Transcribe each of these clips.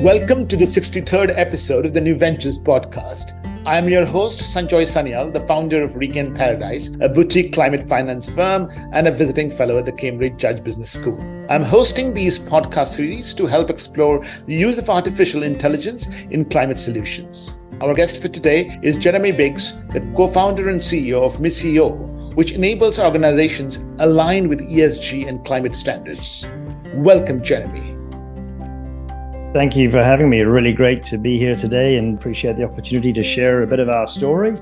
Welcome to the 63rd episode of the New Ventures podcast. I am your host, Sanjoy Sanyal, the founder of Regain Paradise, a boutique climate finance firm and a visiting fellow at the Cambridge Judge Business School. I'm hosting these podcast series to help explore the use of artificial intelligence in climate solutions. Our guest for today is Jeremy Biggs, the co-founder and CEO of Misio, which enables organizations aligned with ESG and climate standards. Welcome, Jeremy. Thank you for having me. Really great to be here today and appreciate the opportunity to share a bit of our story.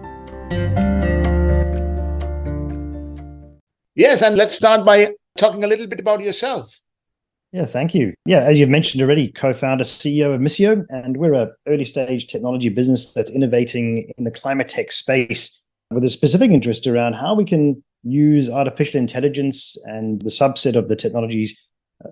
Yes, and let's start by talking a little bit about yourself. Yeah, thank you. Yeah, as you've mentioned already, co-founder, CEO of Misio, and we're an early stage technology business that's innovating in the climate tech space with a specific interest around how we can use artificial intelligence and the subset of the technologies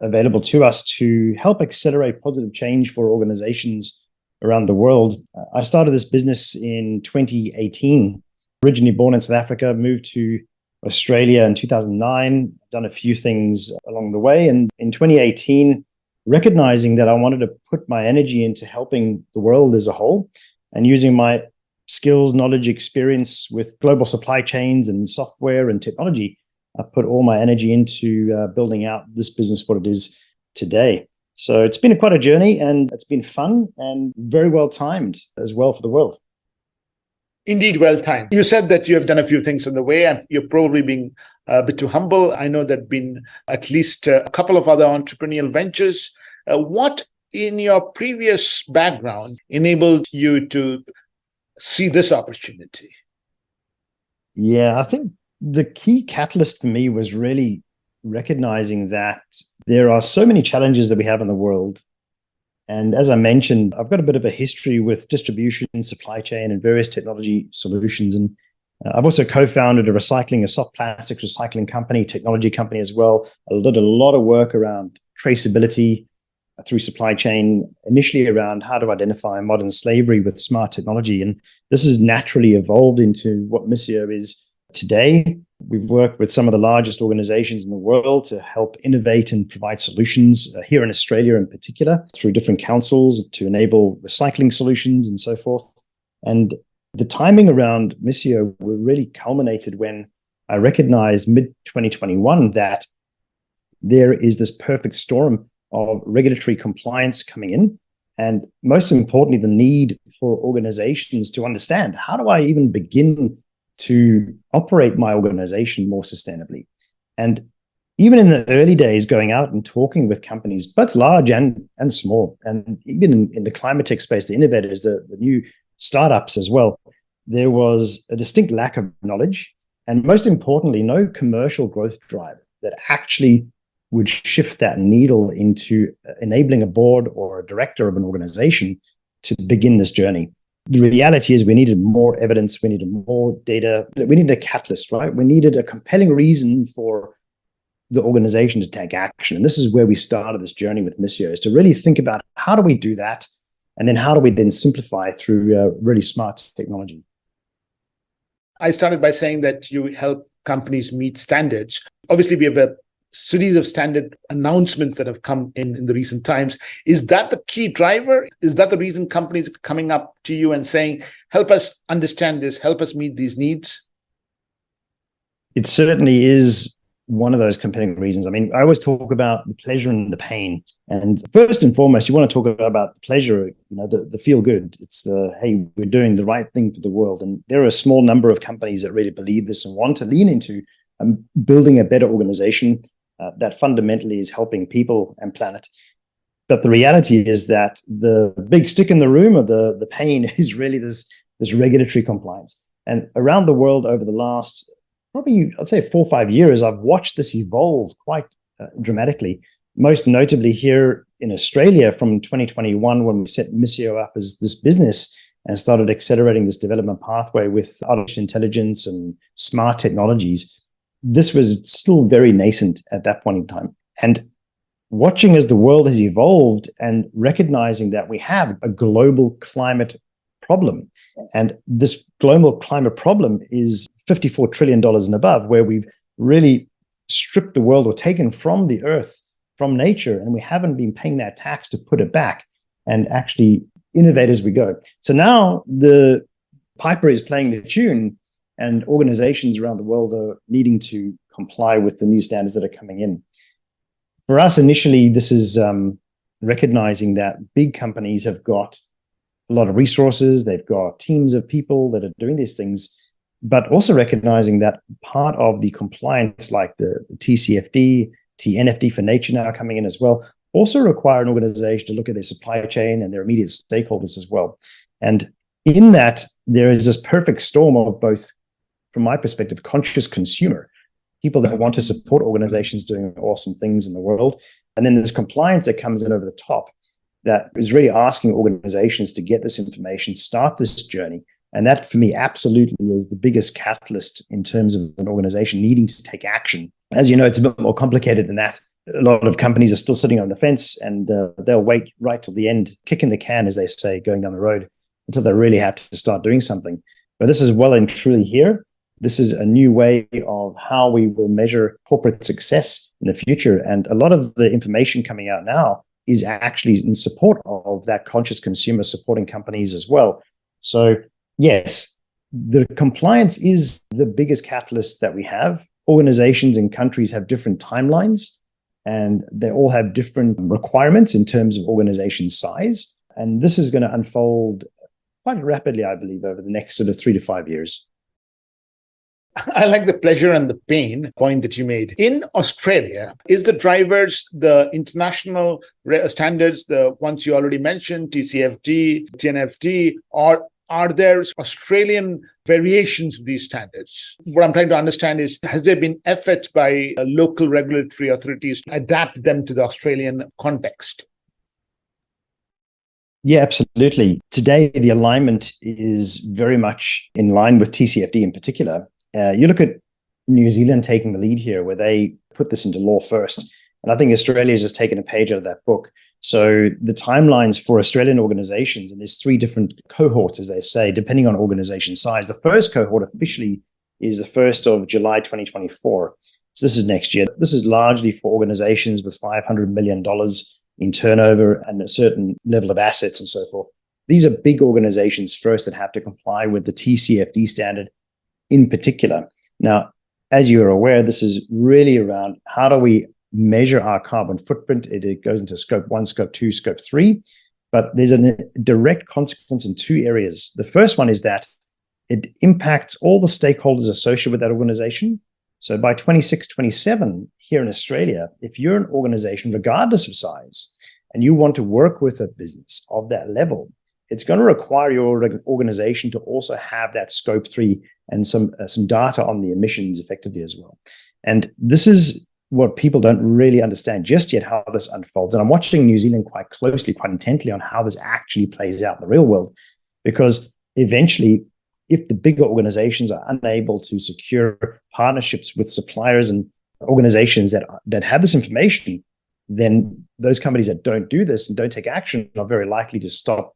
available to us to help accelerate positive change for organizations around the world. I started this business in 2018, originally born in South Africa, moved to Australia in 2009, done a few things along the way. And in 2018, recognizing that I wanted to put my energy into helping the world as a whole and using my skills, knowledge, experience with global supply chains and software and technology, I put all my energy into building out this business, what it is today. So it's been quite a journey and it's been fun and very well timed as well for the world. Indeed, well timed. You said that you have done a few things on the way and you're probably being a bit too humble. I know there have been at least a couple of other entrepreneurial ventures. What in your previous background enabled you to see this opportunity? Yeah, I think the key catalyst for me was really recognizing that there are so many challenges that we have in the world. And as I mentioned, I've got a bit of a history with distribution, supply chain, and various technology solutions. And I've also co-founded a soft plastics recycling company, technology company as well. I did a lot of work around traceability through supply chain, initially around how to identify modern slavery with smart technology. And this has naturally evolved into what Misio is today. We've worked with some of the largest organizations in the world to help innovate and provide solutions here in Australia in particular through different councils to enable recycling solutions and so forth. And the timing around Misio really culminated when I recognized mid-2021 that there is this perfect storm of regulatory compliance coming in. And most importantly, the need for organizations to understand, how do I even begin to operate my organization more sustainably? And even in the early days, going out and talking with companies, both large and small, and even in the climate tech space, the innovators, the new startups as well, there was a distinct lack of knowledge. And most importantly, no commercial growth drive that actually would shift that needle into enabling a board or a director of an organization to begin this journey. The reality is we needed more evidence, we needed more data, we needed a catalyst, right? We needed a compelling reason for the organization to take action. And this is where we started this journey with Misio, is to really think about how do we do that? And then how do we then simplify through really smart technology? I started by saying that you help companies meet standards. Obviously, we have a series of standard announcements that have come in the recent times. Is that the key driver? Is that the reason companies are coming up to you and saying, help us understand this, help us meet these needs? It certainly is one of those compelling reasons. I mean, I always talk about the pleasure and the pain. And first and foremost, you want to talk about the pleasure, the feel good. It's the, hey, we're doing the right thing for the world. And there are a small number of companies that really believe this and want to lean into building a better organization that fundamentally is helping people and planet. But the reality is that the big stick in the room of the pain is really this regulatory compliance. And around the world over the last, probably, I'd say 4 or 5 years, I've watched this evolve quite dramatically. Most notably here in Australia from 2021, when we set Misio up as this business and started accelerating this development pathway with artificial intelligence and smart technologies. This was still very nascent at that point in time. And watching as the world has evolved and recognizing that we have a global climate problem. And this global climate problem is $54 trillion and above, where we've really stripped the world or taken from the earth, from nature, and we haven't been paying that tax to put it back. and actually innovate as we go. So now the piper is playing the tune, and organizations around the world are needing to comply with the new standards that are coming in. For us, initially, this is recognizing that big companies have got a lot of resources, they've got teams of people that are doing these things, but also recognizing that part of the compliance, like the TCFD, TNFD for nature now coming in as well, also require an organization to look at their supply chain and their immediate stakeholders as well. And in that, there is this perfect storm of both, from my perspective, conscious consumer, people that want to support organizations doing awesome things in the world. And then there's compliance that comes in over the top that is really asking organizations to get this information, start this journey. And that, for me, absolutely is the biggest catalyst in terms of an organization needing to take action. As you know, it's a bit more complicated than that. A lot of companies are still sitting on the fence, and they'll wait right till the end, kicking the can, as they say, going down the road, until they really have to start doing something. But this is well and truly here. This is a new way of how we will measure corporate success in the future. And a lot of the information coming out now is actually in support of that conscious consumer, supporting companies as well. So yes, the compliance is the biggest catalyst that we have. Organizations and countries have different timelines, and they all have different requirements in terms of organization size. And this is going to unfold quite rapidly, I believe, over the next sort of 3 to 5 years. I like the pleasure and the pain point that you made. In Australia, is the drivers the international standards, the ones you already mentioned, TCFD, TNFD, or are there Australian variations of these standards? What I'm trying to understand is, has there been effort by local regulatory authorities to adapt them to the Australian context? Yeah, absolutely. Today, the alignment is very much in line with TCFD in particular. You look at New Zealand taking the lead here, where they put this into law first. And I think Australia has just taken a page out of that book. So the timelines for Australian organizations, and there's 3 different cohorts, as they say, depending on organization size. The first cohort officially is the 1st of July 2024. So this is next year. This is largely for organizations with $500 million in turnover and a certain level of assets and so forth. These are big organizations first that have to comply with the TCFD standard in particular. Now, as you're aware, this is really around how do we measure our carbon footprint. It goes into scope 1, scope 2, scope 3, but there's a direct consequence in 2 areas. The first one is that it impacts all the stakeholders associated with that organization. So by 26, 27 here in Australia, if you're an organization, regardless of size, and you want to work with a business of that level, it's going to require your organization to also have that scope 3 and some data on the emissions effectively as well. And this is what people don't really understand just yet, how this unfolds. And I'm watching New Zealand quite closely, quite intently on how this actually plays out in the real world, because eventually, if the bigger organizations are unable to secure partnerships with suppliers and organizations that have this information, then those companies that don't do this and don't take action are very likely to start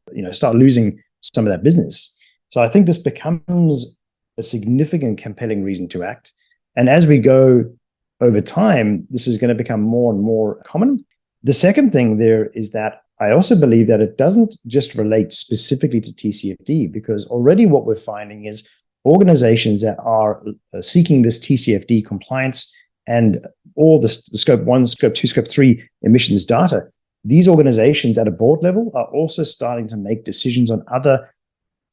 losing some of that business. So I think this becomes a significant compelling reason to act. And as we go over time, this is going to become more and more common. The second thing there is that I also believe that it doesn't just relate specifically to TCFD, because already what we're finding is organizations that are seeking this TCFD compliance and all the scope 1, scope 2, scope 3 emissions data, these organizations at a board level are also starting to make decisions on other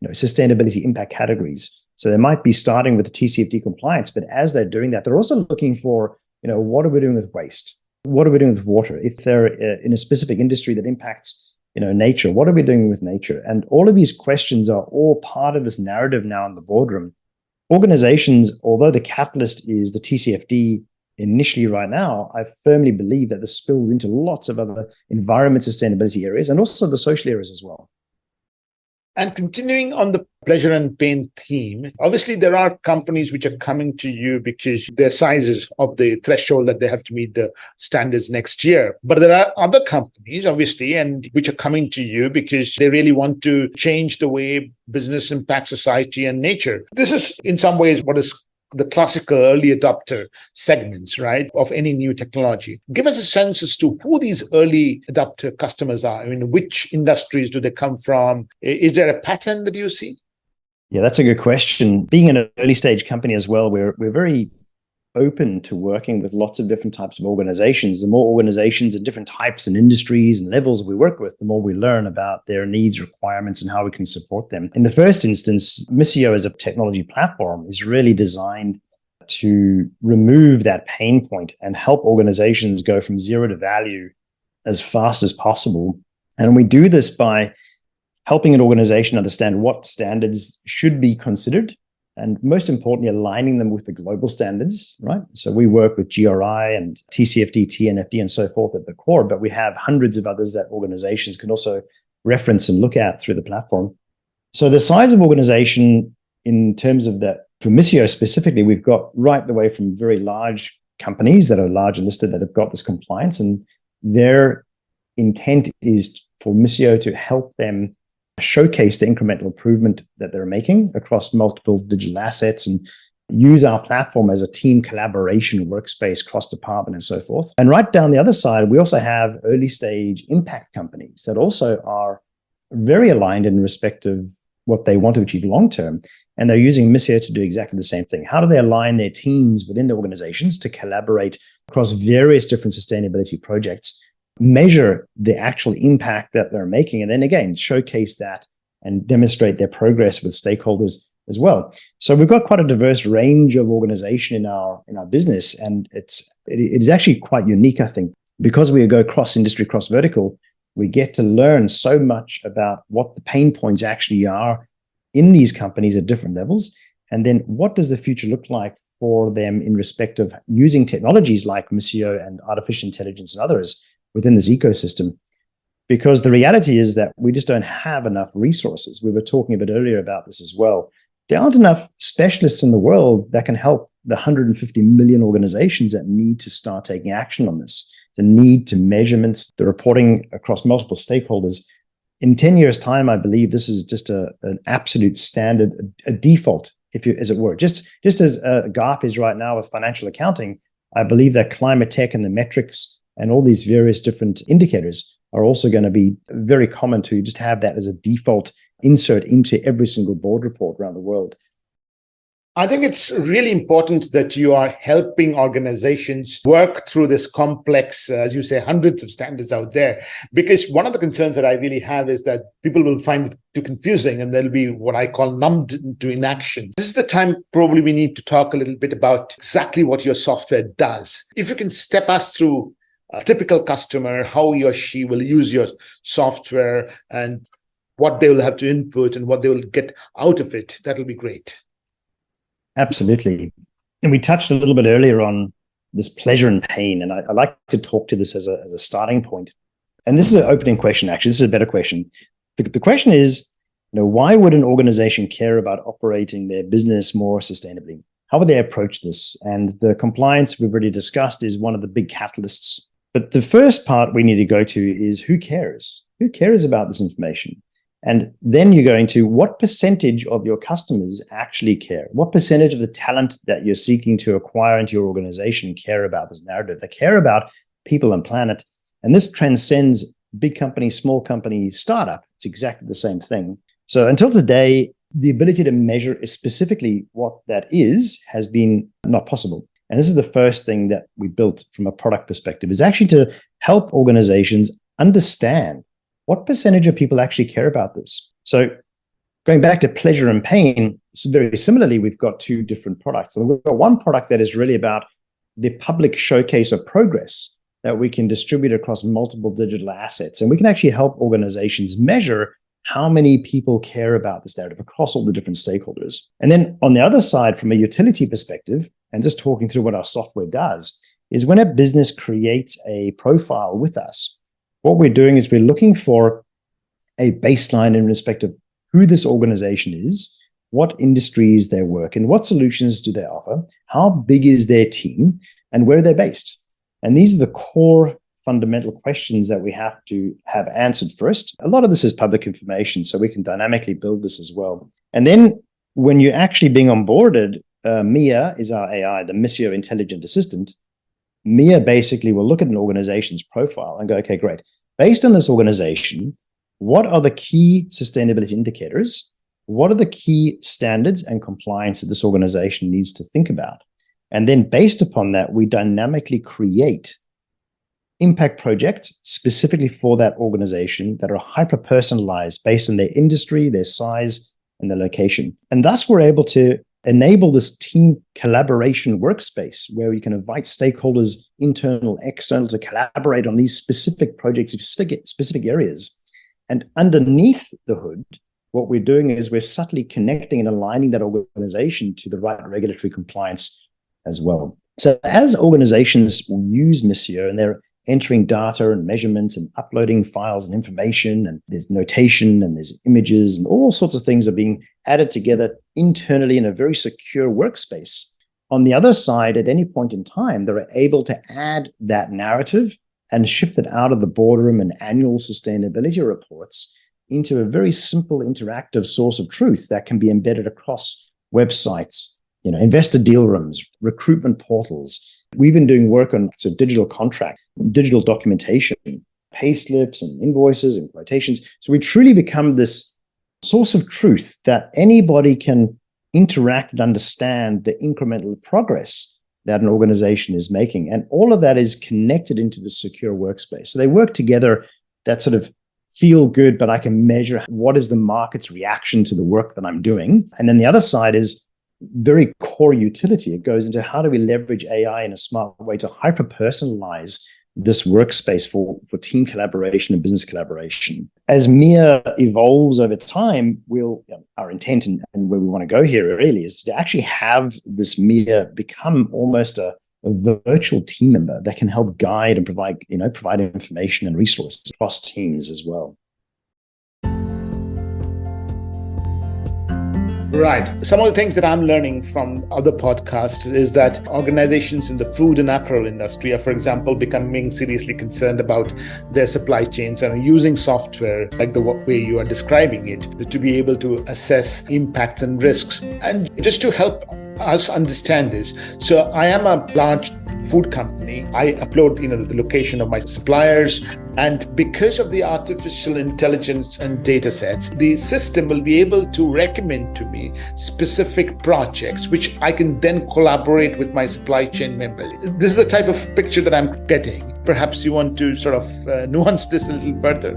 sustainability impact categories. So they might be starting with the TCFD compliance, but as they're doing that, they're also looking for, what are we doing with waste? What are we doing with water? If they're in a specific industry that impacts, nature, what are we doing with nature? And all of these questions are all part of this narrative now in the boardroom. Organizations, although the catalyst is the TCFD initially right now, I firmly believe that this spills into lots of other environment sustainability areas and also the social areas as well. And continuing on the pleasure and pain theme, obviously there are companies which are coming to you because their size is of the threshold that they have to meet the standards next year. But there are other companies, obviously, and which are coming to you because they really want to change the way business impacts society and nature. This is in some ways what is the classical early adopter segments, right, of any new technology. Give us a sense as to who these early adopter customers are. I mean, which industries do they come from? Is there a pattern that you see? Yeah, that's a good question. Being an early stage company as well, we're very open to working with lots of different types of organizations. The more organizations and different types and industries and levels we work with, the more we learn about their needs, requirements, and how we can support them. In the first instance, Misio as a technology platform is really designed to remove that pain point and help organizations go from zero to value as fast as possible. And we do this by helping an organization understand what standards should be considered, and most importantly, aligning them with the global standards, right? So we work with GRI and TCFD, TNFD, and so forth at the core, but we have hundreds of others that organizations can also reference and look at through the platform. So the size of organization in terms of that, for Misio specifically, we've got right the way from very large companies that are large and listed that have got this compliance, and their intent is for Misio to help them showcase the incremental improvement that they're making across multiple digital assets and use our platform as a team collaboration workspace cross-department and so forth. And right down the other side, we also have early stage impact companies that also are very aligned in respect of what they want to achieve long-term. And they're using Misio to do exactly the same thing. How do they align their teams within the organizations to collaborate across various different sustainability projects, measure the actual impact that they're making, and then again, showcase that and demonstrate their progress with stakeholders as well. So we've got quite a diverse range of organization in our business, and it is actually quite unique, I think, because we go cross industry, cross vertical. We get to learn so much about what the pain points actually are in these companies at different levels, and then what does the future look like for them in respect of using technologies like Misio and artificial intelligence and others within this ecosystem. Because the reality is that we just don't have enough resources. We were talking a bit earlier about this as well. There aren't enough specialists in the world that can help the 150 million organizations that need to start taking action on this. The need to measurements, the reporting across multiple stakeholders. In 10 years' time, I believe this is just an absolute standard, a default, if you, as it were. Just as GARP is right now with financial accounting, I believe that climate tech and the metrics and all these various different indicators are also going to be very common to just have that as a default insert into every single board report around the world. I think it's really important that you are helping organizations work through this complex, as you say, hundreds of standards out there. Because one of the concerns that I really have is that people will find it too confusing and they'll be what I call numbed to inaction. This is the time probably we need to talk a little bit about exactly what your software does. If you can step us through a typical customer, how he or she will use your software and what they will have to input and what they will get out of it, that will be great. Absolutely. And we touched a little bit earlier on this pleasure and pain, and I like to talk to this as a starting point. And this is an opening question, actually. This is a better question. The question is, why would an organization care about operating their business more sustainably? How would they approach this? And the compliance we've already discussed is one of the big catalysts. But the first part we need to go to is who cares? Who cares about this information? And then you're going to what percentage of your customers actually care? What percentage of the talent that you're seeking to acquire into your organization care about this narrative? They care about people and planet. And this transcends big company, small company, startup. It's exactly the same thing. So until today, the ability to measure specifically what that is has been not possible. And this is the first thing that we built from a product perspective, is actually to help organizations understand what percentage of people actually care about this. So going back to pleasure and pain, very similarly, we've got two different products. And we've got one product that is really about the public showcase of progress that we can distribute across multiple digital assets. And we can actually help organizations measure how many people care about this narrative across all the different stakeholders. And then on the other side, from a utility perspective, and just talking through what our software does, is when a business creates a profile with us, what we're doing is we're looking for a baseline in respect of who this organization is, what industries they work in, what solutions do they offer, how big is their team, and where are they based. And these are the core fundamental questions that we have to have answered first. A lot of this is public information, so we can dynamically build this as well. And then when you're actually being onboarded, Mia is our AI, the Misio intelligent assistant. Mia basically will look at an organization's profile and go, okay, great. Based on this organization, what are the key sustainability indicators? What are the key standards and compliance that this organization needs to think about? And then based upon that, we dynamically create impact projects specifically for that organization that are hyper-personalized based on their industry, their size, and their location. And thus we're able to enable this team collaboration workspace where we can invite stakeholders, internal, external, to collaborate on these specific projects, specific areas. And underneath the hood, what we're doing is we're subtly connecting and aligning that organization to the right regulatory compliance as well. So as organizations use Misio and they're entering data and measurements and uploading files and information, and there's notation and there's images and all sorts of things are being added together internally in a very secure workspace. On the other side, at any point in time, they're able to add that narrative and shift it out of the boardroom and annual sustainability reports into a very simple interactive source of truth that can be embedded across websites, investor deal rooms, recruitment portals. We've been doing work on digital contract, digital documentation, pay slips and invoices and quotations. So we truly become this source of truth that anybody can interact and understand the incremental progress that an organization is making. And all of that is connected into the secure workspace. So they work together, that sort of feel good, but I can measure what is the market's reaction to the work that I'm doing. And then the other side is very core utility. It goes into how do we leverage AI in a smart way to hyper-personalize this workspace for team collaboration and business collaboration. As Mia evolves over time, our intent and where we want to go here really is to actually have this Mia become almost a virtual team member that can help guide and provide information and resources across teams as well. Right. Some of the things that I'm learning from other podcasts is that organizations in the food and apparel industry are, for example, becoming seriously concerned about their supply chains and are using software like the way you are describing it to be able to assess impacts and risks. And just to help us understand this, so I am a large food company. I upload the location of my suppliers, and because of the artificial intelligence and data sets, the system will be able to recommend to me specific projects which I can then collaborate with my supply chain members. This is the type of picture that I'm getting. Perhaps you want to sort of nuance this a little further.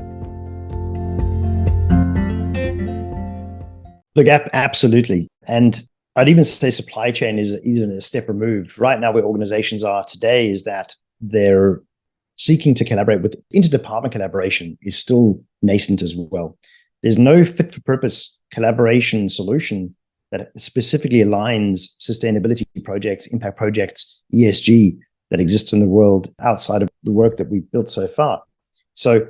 Look, absolutely. And I'd even say supply chain is even a step removed. Right now, where organizations are today is that they're seeking to collaborate with interdepartment collaboration is still nascent as well. There's no fit for purpose collaboration solution that specifically aligns sustainability projects, impact projects, ESG that exists in the world outside of the work that we've built so far. So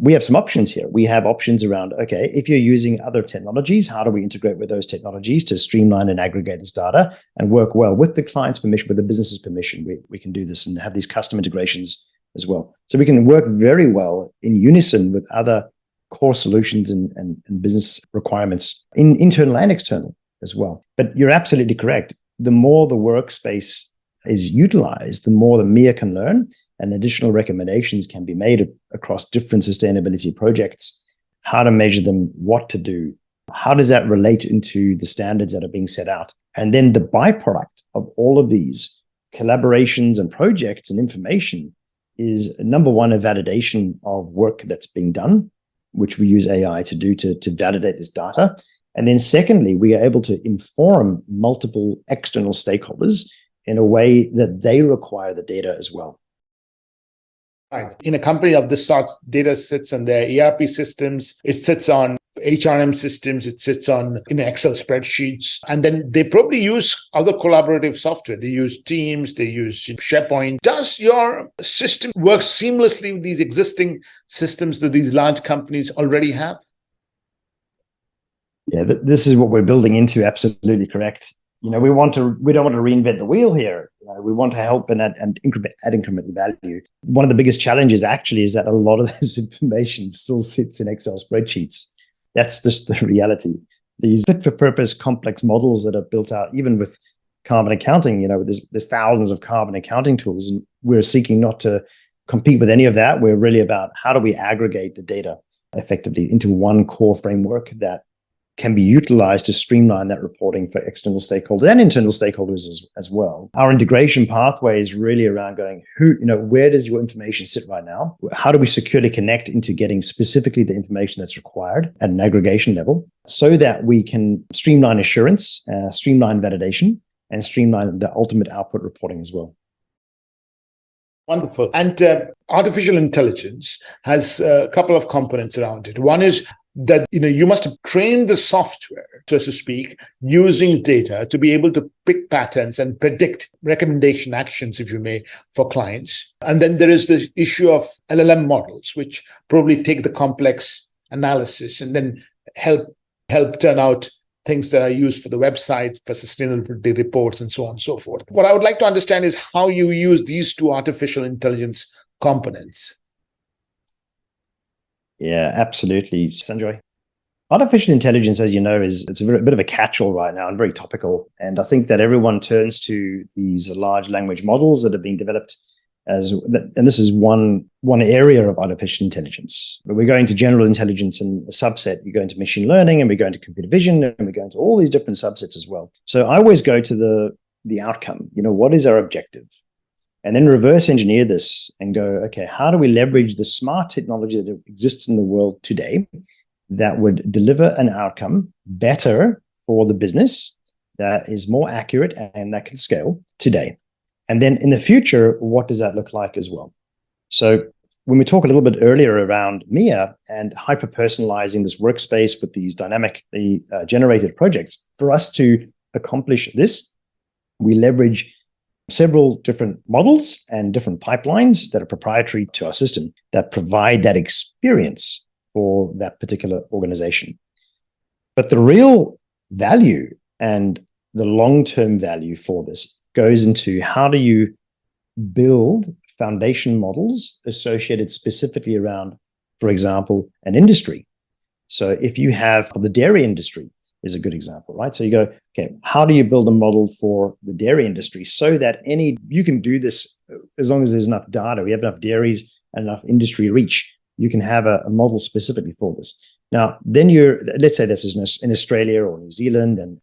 we have some options here. We have options around, okay, if you're using other technologies, how do we integrate with those technologies to streamline and aggregate this data and work well with the client's permission, with the business's permission? We can do this and have these custom integrations as well. So we can work very well in unison with other core solutions and business requirements in internal and external as well. But you're absolutely correct. The more the workspace is utilized, the more the Mia can learn, and additional recommendations can be made across different sustainability projects, how to measure them, what to do, how does that relate into the standards that are being set out. And then the byproduct of all of these collaborations and projects and information is, number one, a validation of work that's being done, which we use AI to do to validate this data. And then secondly, we are able to inform multiple external stakeholders in a way that they require the data as well. Right. In a company of this sort, data sits on their ERP systems, it sits on HRM systems, it sits on Excel spreadsheets, and then they probably use other collaborative software. They use Teams, they use SharePoint. Does your system work seamlessly with these existing systems that these large companies already have? Yeah, this is what we're building into. Absolutely correct. We don't want to reinvent the wheel here. We want to help and add incremental value. One of the biggest challenges actually is that a lot of this information still sits in Excel spreadsheets. That's just the reality. These fit for purpose complex models that are built out, even with carbon accounting. There's thousands of carbon accounting tools, and we're seeking not to compete with any of that. We're really about how do we aggregate the data effectively into one core framework that can be utilized to streamline that reporting for external stakeholders and internal stakeholders as well. Our integration pathway is really around going, where does your information sit right now? How do we securely connect into getting specifically the information that's required at an aggregation level so that we can streamline assurance, streamline validation, and streamline the ultimate output reporting as well. Wonderful. And artificial intelligence has a couple of components around it. One is that you must have trained the software, so to speak, using data to be able to pick patterns and predict recommendation actions, if you may, for clients. And then there is the issue of LLM models, which probably take the complex analysis and then help turn out things that are used for the website, for sustainability reports, and so on and so forth. What I would like to understand is how you use these two artificial intelligence components. Yeah, absolutely, Sanjoy. Artificial intelligence, as you know, it's a bit of a catch-all right now and very topical. And I think that everyone turns to these large language models that have been developed and this is one area of artificial intelligence. But we're going to general intelligence and a subset. You go into machine learning, and we go into computer vision, and we go into all these different subsets as well. So I always go to the outcome. What is our objective? And then reverse engineer this and go, okay, how do we leverage the smart technology that exists in the world today that would deliver an outcome better for the business, that is more accurate and that can scale today? And then in the future, what does that look like as well? So when we talk a little bit earlier around Mia and hyper-personalizing this workspace with these dynamically generated projects, for us to accomplish this, we leverage several different models and different pipelines that are proprietary to our system that provide that experience for that particular organization. But the real value and the long-term value for this goes into how do you build foundation models associated specifically around, for example, an industry. So if you have the dairy industry is a good example, right? So you go, okay, how do you build a model for the dairy industry so that you can do this as long as there's enough data, we have enough dairies and enough industry reach, you can have a model specifically for this. Now, then let's say this is in Australia or New Zealand, and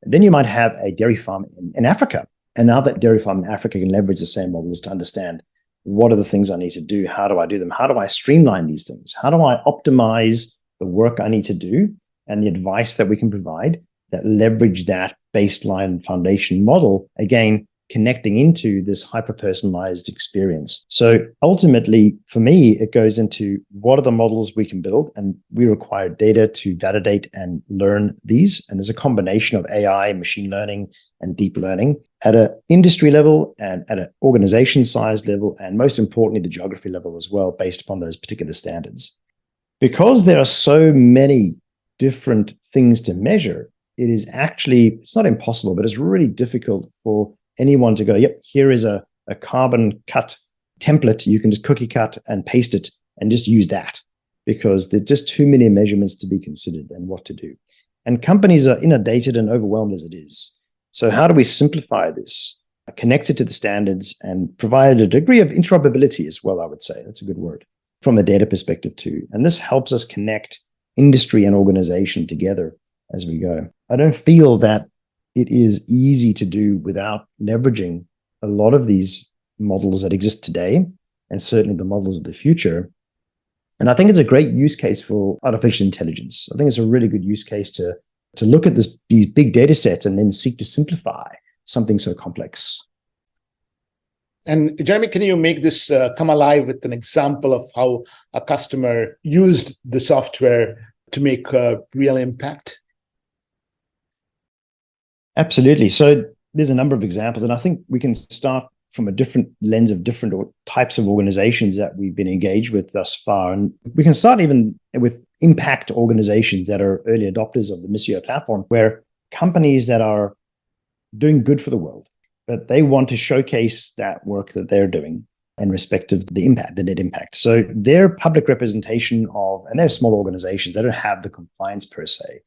then you might have a dairy farm in Africa. And now that dairy farm in Africa can leverage the same models to understand what are the things I need to do? How do I do them? How do I streamline these things? How do I optimize the work I need to do and the advice that we can provide that leverage that baseline foundation model, again, connecting into this hyper-personalized experience. So ultimately, for me, it goes into what are the models we can build, and we require data to validate and learn these. And there's a combination of AI, machine learning, and deep learning at an industry level and at an organization size level, and most importantly, the geography level as well, based upon those particular standards. Because there are so many different things to measure, it's not impossible, but it's really difficult for anyone to go, yep, here is a carbon cut template. You can just cookie cut and paste it and just use that, because there's just too many measurements to be considered and what to do. And companies are inundated and overwhelmed as it is. So how do we simplify this, connect it to the standards, and provide a degree of interoperability as well, I would say. That's a good word, from a data perspective too. And this helps us connect industry and organization together as we go. I don't feel that it is easy to do without leveraging a lot of these models that exist today, and certainly the models of the future. And I think it's a great use case for artificial intelligence. I think it's a really good use case to look at these big data sets and then seek to simplify something so complex. And Jeremy, can you make this come alive with an example of how a customer used the software to make a real impact? Absolutely. So there's a number of examples, and I think we can start from a different lens of different types of organizations that we've been engaged with thus far. And we can start even with impact organizations that are early adopters of the Misio platform, where companies that are doing good for the world, but they want to showcase that work that they're doing in respect of the impact, the net impact. So their public representation of, and they're small organizations, they don't have the compliance per se.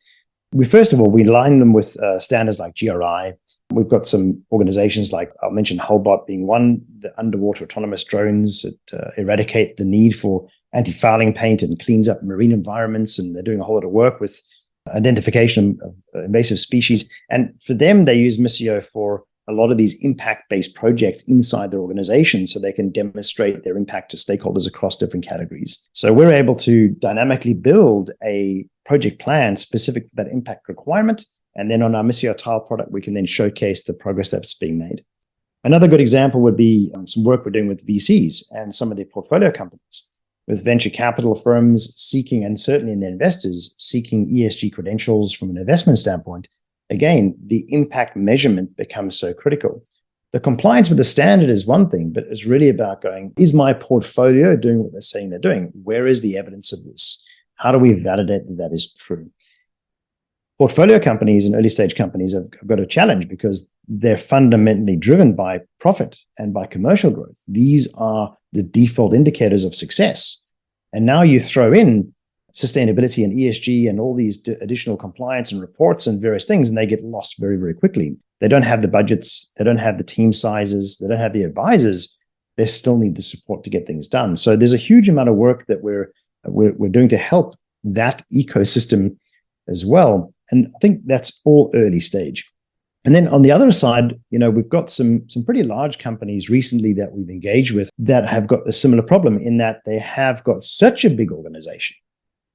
First of all, we align them with standards like GRI. We've got some organizations like, I'll mention Hullbot being one, the underwater autonomous drones that eradicate the need for anti-fouling paint and cleans up marine environments. And they're doing a whole lot of work with identification of invasive species. And for them, they use Misio for a lot of these impact-based projects inside their organization so they can demonstrate their impact to stakeholders across different categories. So we're able to dynamically build a project plan specific to that impact requirement. And then on our Misio Tile product, we can then showcase the progress that's being made. Another good example would be some work we're doing with VCs and some of their portfolio companies, with venture capital firms seeking, and certainly in their investors, seeking ESG credentials from an investment standpoint. Again, the impact measurement becomes so critical. The compliance with the standard is one thing, but it's really about going, is my portfolio doing what they're saying they're doing? Where is the evidence of this? How do we validate that that is true? Portfolio companies and early stage companies have got a challenge because they're fundamentally driven by profit and by commercial growth. These are the default indicators of success. And now you throw in sustainability and ESG and all these additional compliance and reports and various things, and they get lost very, very quickly. They don't have the budgets. They don't have the team sizes. They don't have the advisors. They still need the support to get things done. So there's a huge amount of work that we're doing to help that ecosystem as well. And I think that's all early stage. And then on the other side, we've got some pretty large companies recently that we've engaged with that have got a similar problem in that they have got such a big organization.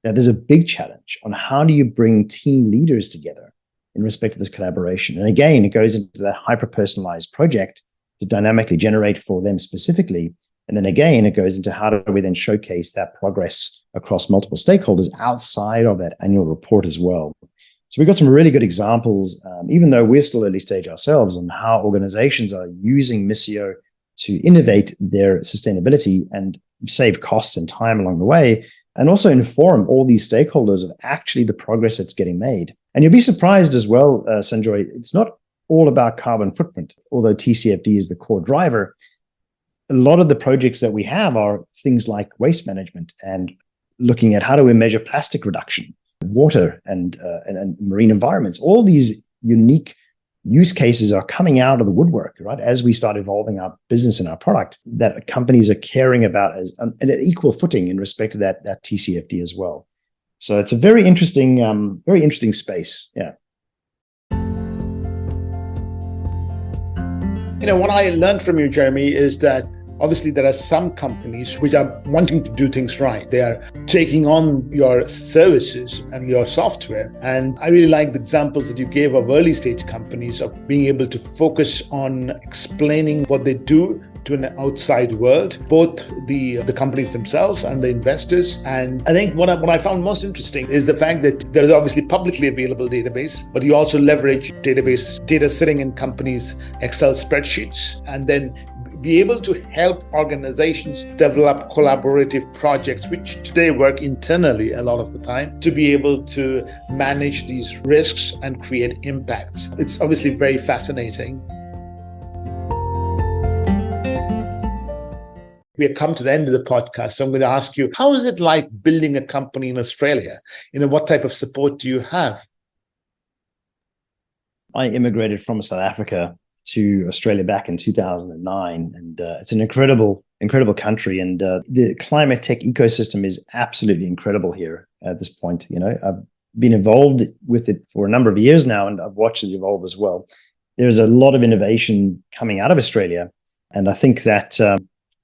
Now, there's a big challenge on how do you bring team leaders together in respect to this collaboration. And again, it goes into that hyper-personalized project to dynamically generate for them specifically. And then again, it goes into how do we then showcase that progress across multiple stakeholders outside of that annual report as well. So we've got some really good examples, even though we're still early stage ourselves, on how organizations are using Misio to innovate their sustainability and save costs and time along the way, and also inform all these stakeholders of actually the progress that's getting made. And you'll be surprised as well, Sanjoy, it's not all about carbon footprint, although TCFD is the core driver. A lot of the projects that we have are things like waste management and looking at how do we measure plastic reduction, water and marine environments. All these unique use cases are coming out of the woodwork, right? As we start evolving our business and our product, that companies are caring about as an equal footing in respect to that TCFD as well. So it's a very interesting space. Yeah. What I learned from you, Jeremy, is that obviously there are some companies which are wanting to do things right. They are taking on your services and your software. And I really like the examples that you gave of early stage companies of being able to focus on explaining what they do to an outside world, both the companies themselves and the investors. And I think what I found most interesting is the fact that there is obviously publicly available database, but you also leverage data sitting in companies' Excel spreadsheets, and then be able to help organizations develop collaborative projects, which today work internally a lot of the time, to be able to manage these risks and create impacts. It's obviously very fascinating. We have come to the end of the podcast, so I'm going to ask you, how is it like building a company in Australia? What type of support do you have? I immigrated from South Africa to Australia back in 2009, and it's an incredible country, and the climate tech ecosystem is absolutely incredible here at this point. I've been involved with it for a number of years now, and I've watched it evolve as well. There's a lot of innovation coming out of Australia, and I think that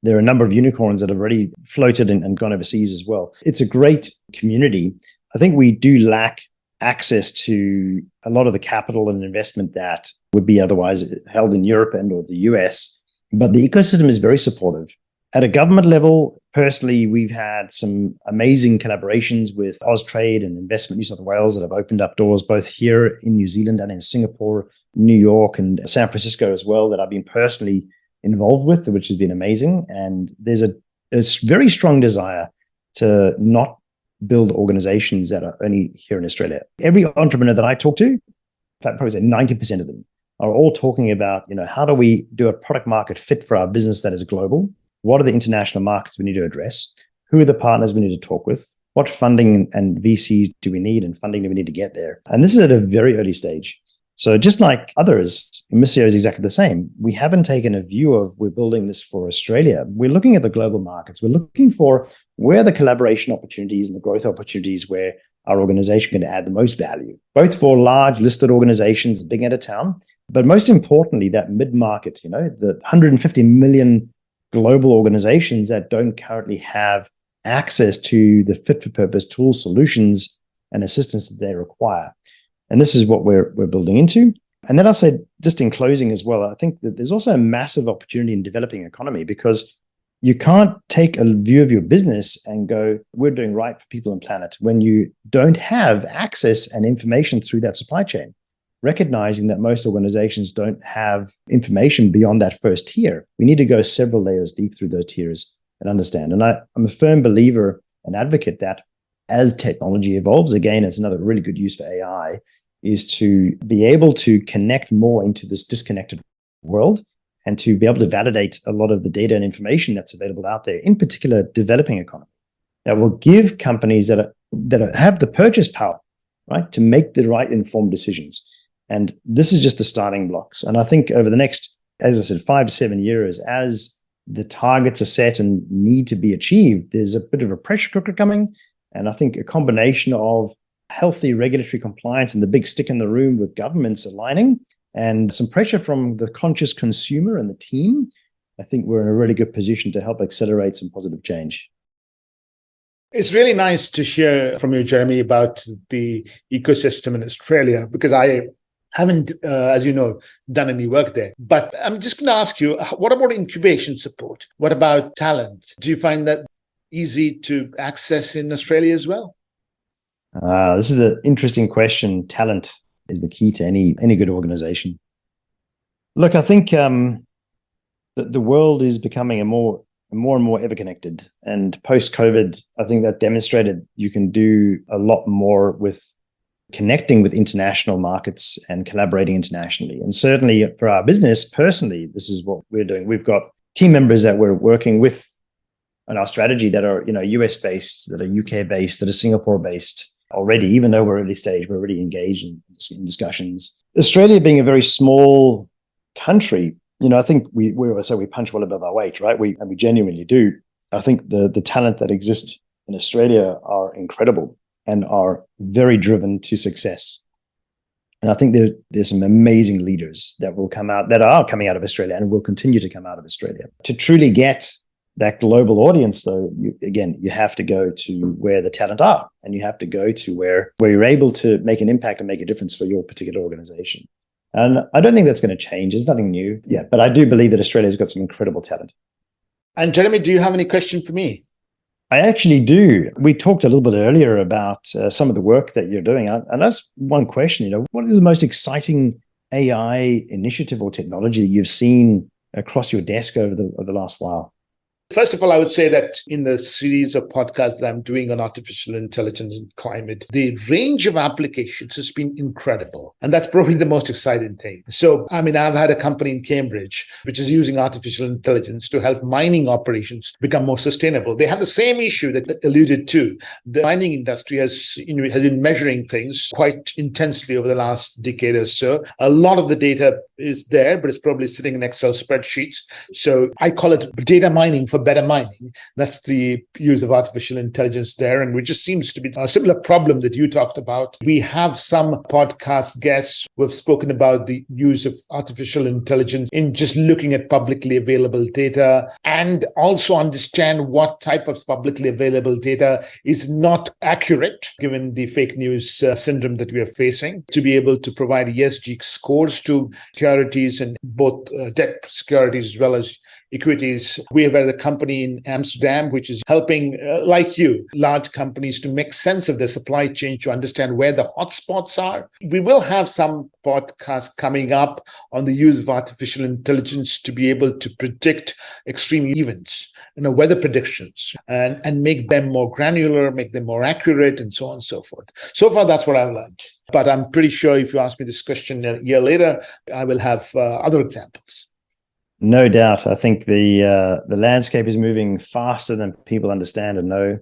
there are a number of unicorns that have already floated and gone overseas as well. It's a great community. I think we do lack access to a lot of the capital and investment that would be otherwise held in Europe and or the US, but the ecosystem is very supportive. At a government level, personally, we've had some amazing collaborations with Austrade and Investment New South Wales that have opened up doors both here in New Zealand and in Singapore, New York, and San Francisco as well, that I've been personally involved with, which has been amazing. And there's a very strong desire to not build organizations that are only here in Australia. Every entrepreneur that I talk to, in fact, probably say 90% of them, are all talking about, how do we do a product market fit for our business that is global? What are the international markets we need to address? Who are the partners we need to talk with? What funding and VCs do we need and funding do we need to get there? And this is at a very early stage. So just like others, Misio is exactly the same. We haven't taken a view of we're building this for Australia. We're looking at the global markets. We're looking for where the collaboration opportunities and the growth opportunities where our organization can add the most value, both for large listed organizations, big end of town, but most importantly, that mid-market, the 150 million global organizations that don't currently have access to the fit for purpose tools, solutions, and assistance that they require. And this is what we're building into. And then I'll say, just in closing as well, I think that there's also a massive opportunity in developing economy, because you can't take a view of your business and go, we're doing right for people and planet, when you don't have access and information through that supply chain. Recognizing that most organizations don't have information beyond that first tier. We need to go several layers deep through those tiers and understand. And I'm a firm believer and advocate that as technology evolves, again, it's another really good use for AI, is to be able to connect more into this disconnected world and to be able to validate a lot of the data and information that's available out there, in particular developing economy, that will give companies that have the purchase power, right, to make the right informed decisions. And this is just the starting blocks. And I think over the next, as I said, 5 to 7 years, as the targets are set and need to be achieved, there's a bit of a pressure cooker coming. And I think a combination of healthy regulatory compliance and the big stick in the room with governments aligning and some pressure from the conscious consumer and the team, I think we're in a really good position to help accelerate some positive change. It's really nice to hear from you, Jeremy, about the ecosystem in Australia, because I haven't, as you know, done any work there. But I'm just going to ask you, what about incubation support? What about talent? Do you find that easy to access in Australia as well? This is an interesting question. Talent is the key to any good organization. Look, I think the world is becoming a more and more ever connected. And post-COVID, I think that demonstrated you can do a lot more with connecting with international markets and collaborating internationally. And certainly for our business personally, this is what we're doing. We've got team members that we're working with on our strategy that are, US based, that are UK based, that are Singapore based already. Even though we're early stage, we're already engaged in discussions. Australia being a very small country, I think we always say we punch well above our weight, right? We genuinely do. I think the talent that exists in Australia are incredible and are very driven to success. And I think there's some amazing leaders that will come out, that are coming out of Australia and will continue to come out of Australia. To truly get that global audience, though, you have to go to where the talent are, and you have to go to where you're able to make an impact and make a difference for your particular organization. And I don't think that's going to change. There's nothing new yet, but I do believe that Australia's got some incredible talent. And Jeremy, do you have any question for me? I actually do. We talked a little bit earlier about some of the work that you're doing. And that's one question, what is the most exciting AI initiative or technology that you've seen across your desk over the last while? First of all, I would say that in the series of podcasts that I'm doing on artificial intelligence and climate, the range of applications has been incredible. And that's probably the most exciting thing. So, I've had a company in Cambridge, which is using artificial intelligence to help mining operations become more sustainable. They have the same issue that alluded to. The mining industry has been measuring things quite intensely over the last decade or so. A lot of the data is there, but it's probably sitting in Excel spreadsheets. So I call it data mining for better mining. That's the use of artificial intelligence there. And it just seems to be a similar problem that you talked about. We have some podcast guests who have spoken about the use of artificial intelligence in just looking at publicly available data, and also understand what type of publicly available data is not accurate, given the fake news syndrome that we are facing, to be able to provide ESG scores to securities, and both debt securities as well as equities. We have a company in Amsterdam which is helping, like you, large companies to make sense of their supply chain, to understand where the hotspots are. We will have some podcasts coming up on the use of artificial intelligence to be able to predict extreme events, weather predictions, and make them more granular, make them more accurate, and so on and so forth. So far, that's what I've learned. But I'm pretty sure if you ask me this question a year later, I will have other examples. No doubt. I think the landscape is moving faster than people understand and know.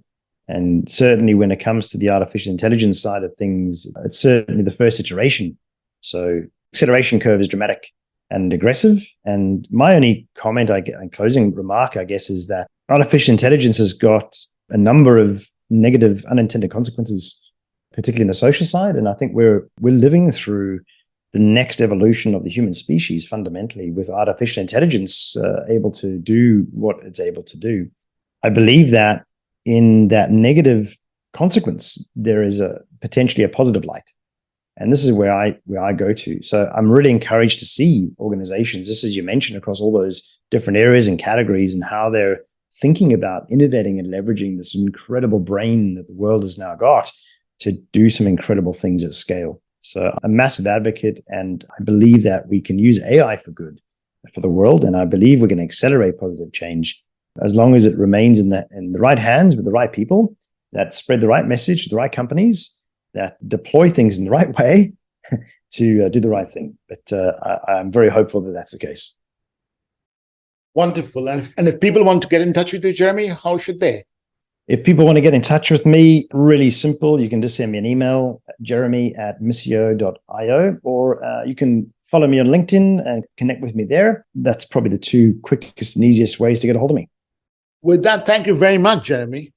And certainly when it comes to the artificial intelligence side of things, it's certainly the first iteration. So acceleration curve is dramatic and aggressive. And my only comment, and closing remark, I guess, is that artificial intelligence has got a number of negative unintended consequences, particularly in the social side. And I think we're living through the next evolution of the human species fundamentally, with artificial intelligence able to do what it's able to do. I believe that in that negative consequence, there is potentially a positive light. And this is where I go to. So I'm really encouraged to see organizations, just as you mentioned, across all those different areas and categories, and how they're thinking about innovating and leveraging this incredible brain that the world has now got to do some incredible things at scale. So I'm a massive advocate, and I believe that we can use AI for good for the world. And I believe we can accelerate positive change as long as it remains in the right hands with the right people that spread the right message to the right companies, that deploy things in the right way to do the right thing. But I'm very hopeful that that's the case. Wonderful. And if people want to get in touch with you, Jeremy, how should they? If people want to get in touch with me, really simple. You can just send me an email, jeremy@misio.io, or you can follow me on LinkedIn and connect with me there. That's probably the two quickest and easiest ways to get a hold of me. With that, thank you very much, Jeremy.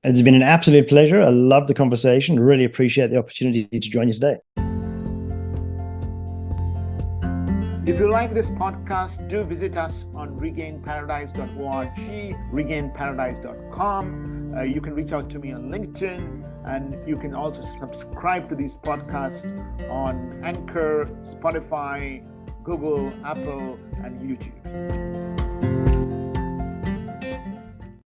It's been an absolute pleasure. I love the conversation. Really appreciate the opportunity to join you today. If you like this podcast, do visit us on regainparadise.org, regainparadise.com. You can reach out to me on LinkedIn, and you can also subscribe to these podcasts on Anchor, Spotify, Google, Apple, and YouTube.